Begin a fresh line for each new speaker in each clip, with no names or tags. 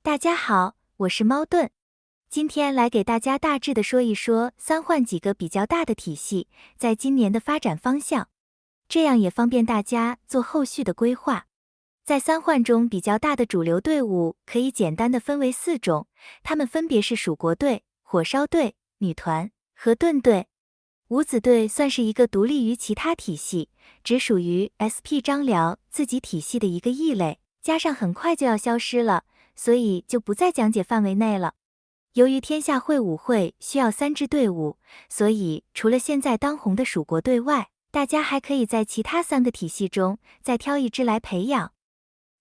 大家好，我是貓盾，今天来給大家大致的說一說三換幾個比較大的體系在今年的發展方向，這樣也方便大家做後續的規劃。在三換中比較大的主流隊伍可以簡單的分為4種，它們分別是蜀國隊、火燒隊、女團和盾隊。五子隊算是一個獨立於其他體系，只屬於 SP 張遼自己體系的一個異類，加上很快就要消失了，所以就不在講解範圍內了。由於天下會武會需要3支隊伍，所以除了現在當紅的蜀國隊外，大家還可以在其他3個體系中再挑一支來培養。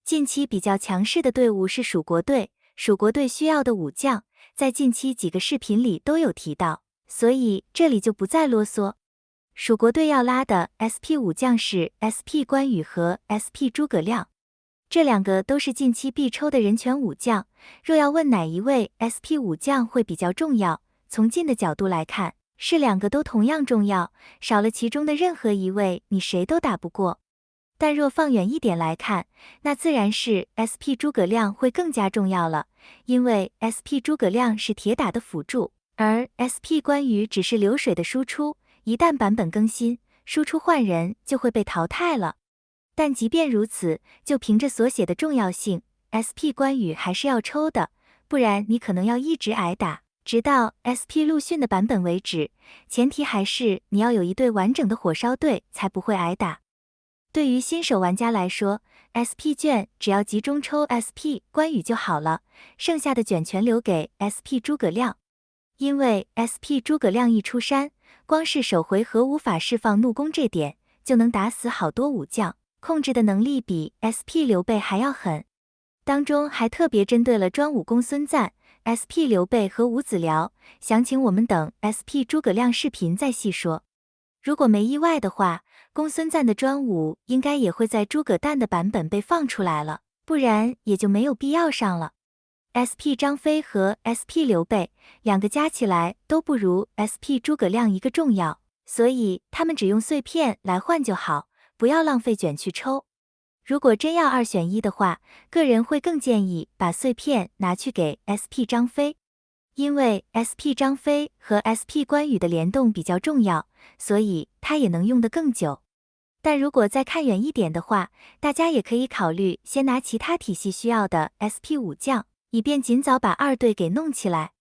近期比較強勢的隊伍是蜀國隊，蜀國隊需要的武將，在近期幾個視頻裡都有提到，所以這裡就不再囉嗦。蜀國隊要拉的 SP 武將是 SP 關羽和 SP 諸葛亮，這2個都是近期必抽的人權武將。若要問哪一位 SP 武將會比較重要，從近的角度來看，是2個都同樣重要，少了其中的任何一位，你誰都打不過。但若放遠一點來看，那自然是 SP 諸葛亮會更加重要了，因為 SP 諸葛亮是鐵打的輔助，而 SP 關羽只是流水的輸出，一旦版本更新，輸出換人就會被淘汰了。但即便如此，就憑着所寫的重要性， SP 關羽還是要抽的，不然你可能要一直挨打，直到 SP 陸遜的版本為止，前提還是你要有一隊完整的火燒隊才不會挨打。對於新手玩家來說， SP 卷只要集中抽 SP 關羽就好了，剩下的卷全留給 SP 諸葛亮。因為 SP 諸葛亮一出山，光是首回合無法釋放怒攻這點，就能打死好多武將，控制的能力比 SP 劉備還要狠。當中還特別針對了專武公孫瓚、SP 劉備和吳子遼，詳情我們等 SP 諸葛亮視頻再細說。如果沒意外的話，公孫瓚的專武應該也會在諸葛誕的版本被放出來了，不然也就沒有必要上了。SP 張飛和 SP 劉備2個加起來都不如 SP 諸葛亮一個重要，所以他們只用碎片來換就好，不要浪費卷去抽。如果真要2選1的話，個人會更建議把碎片拿去給 SP 張飛，因為 SP 張飛和 SP 關羽的聯動比較重要，所以他也能用得更久。但如果再看遠一點的話，大家也可以考慮先拿其他體系需要的 SP 武將，以便盡早把2隊給弄起來。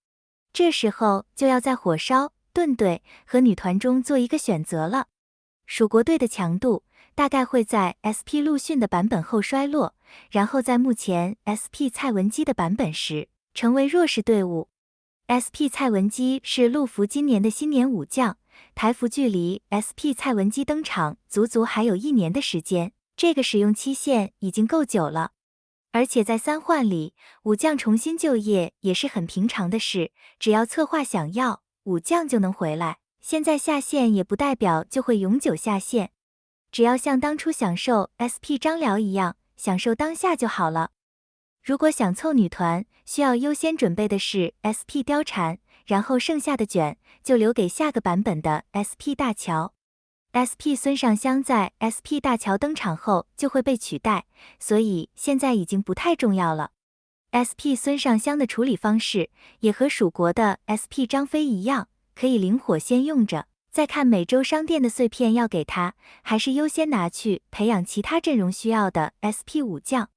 這時候就要在火燒、盾隊和女團中做一個選擇了。蜀國隊的強度大概會在 SP 陸遜的版本後衰落，然後在目前 SP 蔡文姬的版本時成為弱勢隊伍。SP 蔡文姬是陸服今年的新年武將，台服距離 SP 蔡文姬登場足足還有1年的時間，這個使用期限已經夠久了。而且在三換裡，武將重新就業也是很平常的事，只要策劃想要，武將就能回來。現在下線也不代表就會永久下線，只要像當初享受 SP 張遼一樣，享受當下就好了。如果想湊女團，需要優先準備的是 SP 貂蟬，然後剩下的卷就留給下個版本的 SP 大喬。SP 孫尚香在 SP 大喬登場後就會被取代，所以現在已經不太重要了。SP 孫尚香的處理方式也和蜀國的 SP 張飛一樣，可以靈活先用着，再看每周商店的碎片要給他，還是優先拿去培養其他陣容需要的 SP 武將。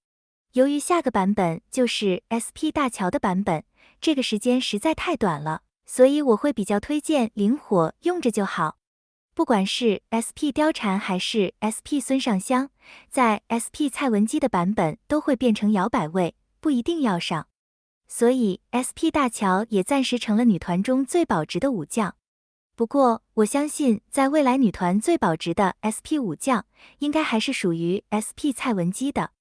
由於下個版本就是 SP 大喬的版本，這個時間實在太短了，所以我會比較推薦靈活用着就好。不管是 SP 貂蟬還是 SP 孫尚香，在 SP 蔡文姬的版本都會變成搖擺位，不一定要上。所以 SP 大喬也暫時成了女團中最保值的武將。不過我相信在未來女團最保值的 SP 武將，應該還是屬於 SP 蔡文姬的。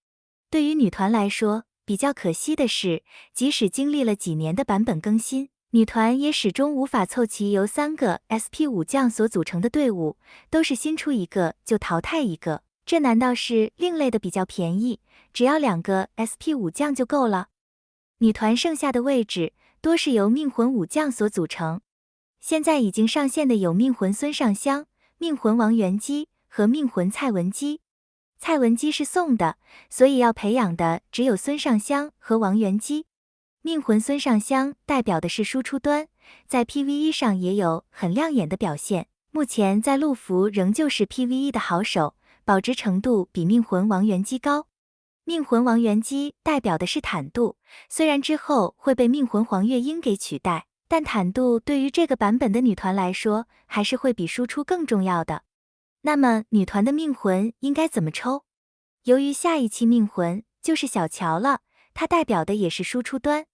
對於女團來說，比較可惜的是，即使經歷了幾年的版本更新，女團也始終無法湊齊由3個 SP 武將所組成的隊伍，都是新出一個就淘汰一個，這難道是另類的比較便宜，只要2個 SP 武將就夠了？女團剩下的位置多是由命魂武將所組成，現在已經上線的有命魂孫尚香、命魂王元姬和命魂蔡文姬。蔡文姬是送的，所以要培養的只有孫尚香和王元姬。命魂孫尚香代表的是輸出端，在 PVE 上也有很亮眼的表現，目前在陸服仍舊是 PVE 的好手，保值程度比命魂王元姬高。命魂王元姬代表的是坦度，雖然之後會被命魂黃月英給取代，但坦度對於這個版本的女團來說，還是會比輸出更重要的。那麼女團的命魂應該怎麼抽？由於下一期命魂就是小喬了，它代表的也是輸出端。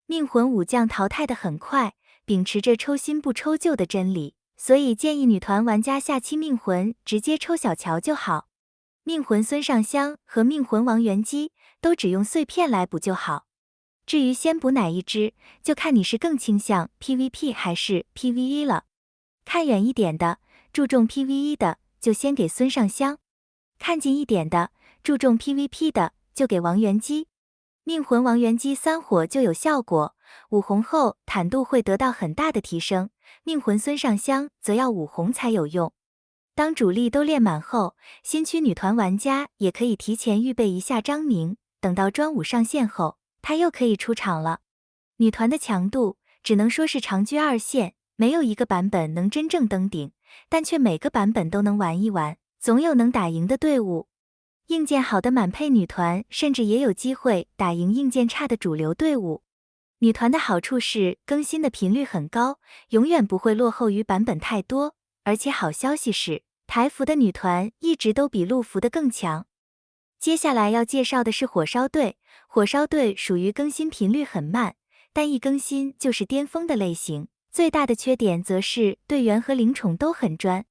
命魂武將淘汰的很快，秉持着抽新不抽舊的真理，所以建議女團玩家下期命魂直接抽小喬就好。命魂孫尚香和命魂王元姬都只用碎片來補就好。至於先補哪一支，就看你是更傾向 PVP 還是 PVE 了。看遠一點的，注重 PVE 的，就先給孫尚香；看近一點的，注重 PVP 的，就給王元姬。命魂王元姬3火就有效果，5紅後坦度會得到很大的提升，命魂孫尚香則要5紅才有用。當主力都練滿後，新區女團玩家也可以提前預備一下張寧，等到專武上線後，他又可以出場了。女團的強度只能說是長居2線，沒有一個版本能真正登頂，但卻每個版本都能玩一玩，總有能打贏的隊伍。硬件好的滿配女團甚至也有機會打贏硬件差的主流隊伍。女團的好處是更新的頻率很高，永遠不會落後於版本太多，而且好消息是台服的女團一直都比陸服的更強。接下來要介紹的是火燒隊。火燒隊屬於更新頻率很慢，但一更新就是巔峰的類型，最大的缺點則是隊員和靈寵都很專。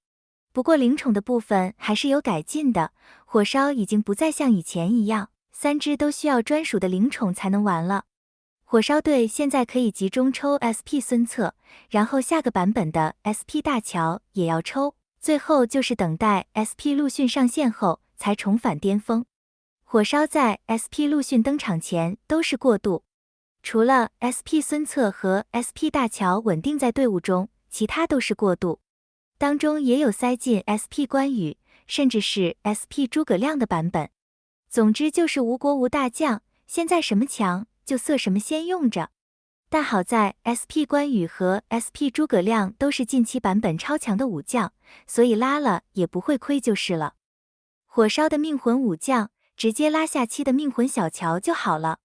不過靈寵的部分還是有改進的，火燒已經不再像以前一樣，3隻都需要專屬的靈寵才能玩了。火燒隊現在可以集中抽 SP 孫策，然後下個版本的 SP 大喬也要抽，最後就是等待 SP 陸遜上線後才重返巔峰。火燒在 SP 陸遜登場前都是過渡，除了 SP 孫策和 SP 大喬穩定在隊伍中，其他都是過渡。當中也有塞進 SP 關羽，甚至是 SP 諸葛亮的版本。總之就是無國無大將，現在什麼強就色什麼先用着。但好在 SP 關羽和 SP 諸葛亮都是近期版本超強的武將，所以拉了也不會虧就是了。火燒的命魂武將直接拉下期的命魂小喬就好了。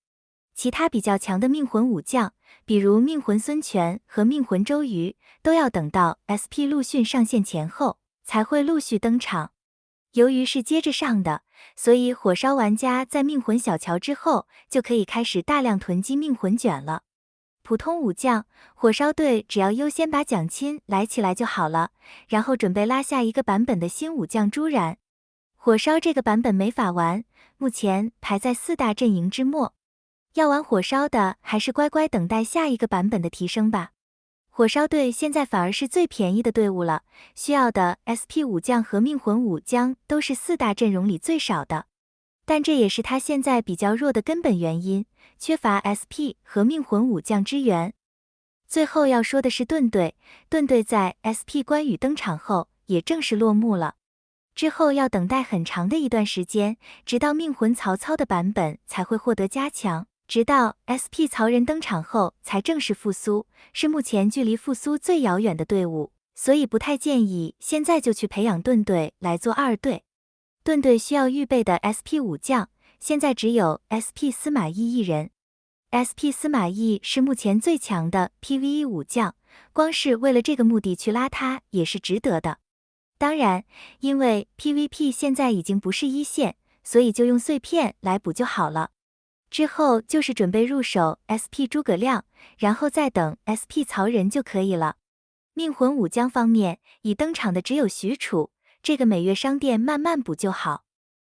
其他比較強的命魂武將，比如命魂孫權和命魂周瑜，都要等到 SP 陸遜上線前後才會陸續登場。由於是接着上的，所以火燒玩家在命魂小喬之後就可以開始大量囤積命魂卷了。普通武將，火燒隊只要優先把蔣欽來起來就好了，然後準備拉下一個版本的新武將朱然。火燒這個版本沒法玩，目前排在4大陣營之末。要玩火燒的還是乖乖等待下一個版本的提升吧。火燒隊現在反而是最便宜的隊伍了，需要的 SP 武將和命魂武将都是4大陣容裡最少的，但這也是他現在比較弱的根本原因，缺乏 SP 和命魂武將支援。最後要說的是盾隊，盾隊在 SP 關羽登場後也正式落幕了，之後要等待很長的一段時間，直到命魂曹操的版本才會獲得加強。直到 SP 曹仁登場後才正式復蘇，是目前距離復蘇最遙遠的隊伍，所以不太建議現在就去培養盾隊來做2隊。盾隊需要預備的 SP 武將，現在只有 SP 司馬懿一人。SP 司馬懿是目前最強的 PVE 武將，光是為了這個目的去拉他也是值得的。當然，因為 PVP 現在已經不是一線，所以就用碎片來補就好了。之後就是準備入手 SP 諸葛亮，然後再等 SP 曹仁就可以了。命魂武將方面，已登場的只有許褚，這個每月商店慢慢補就好。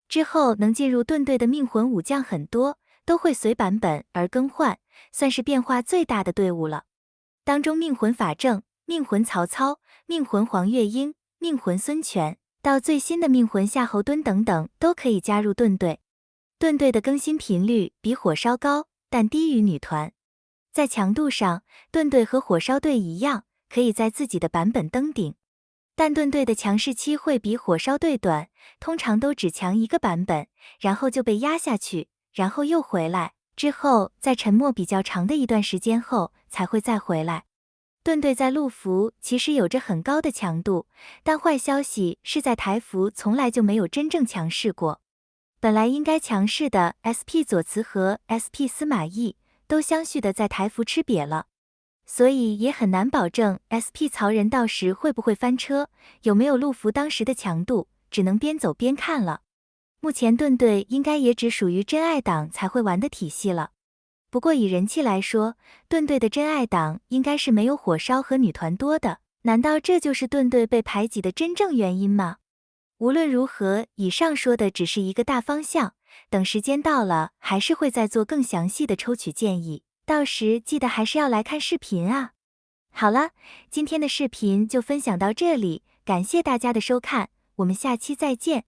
之後能進入盾隊的命魂武將很多，都會隨版本而更換，算是變化最大的隊伍了。當中命魂法正、命魂曹操、命魂黃月英、命魂孫權，到最新的命魂夏侯惇等等，都可以加入盾隊。盾隊的更新頻率比火燒高，但低於女團。在強度上，盾隊和火燒隊一樣，可以在自己的版本登頂。但盾队的強勢期會比火燒隊短，通常都只強一個版本，然後就被壓下去，然後又回來，之後在沉默比較長的一段時間後才會再回來。盾隊在陸服其實有着很高的強度，但壞消息是在台服從來就沒有真正強勢過。本來應該強勢的 SP 佐慈和 SP 司馬懿都相續的在台服吃癟了，所以也很難保證 SP 曹仁到時會不會翻車，有沒有陸服當時的強度，只能邊走邊看了。目前盾隊應該也只屬於真愛黨才會玩的體系了。不過以人氣來說，盾隊的真愛黨應該是沒有火燒和女團多的，難道這就是盾隊被排擠的真正原因嗎？無論如何，以上說的只是一個大方向，等時間到了還是會再做更詳細的抽取建議，到時記得還是要來看視頻啊。好了，今天的視頻就分享到這裡，感謝大家的收看，我們下期再見。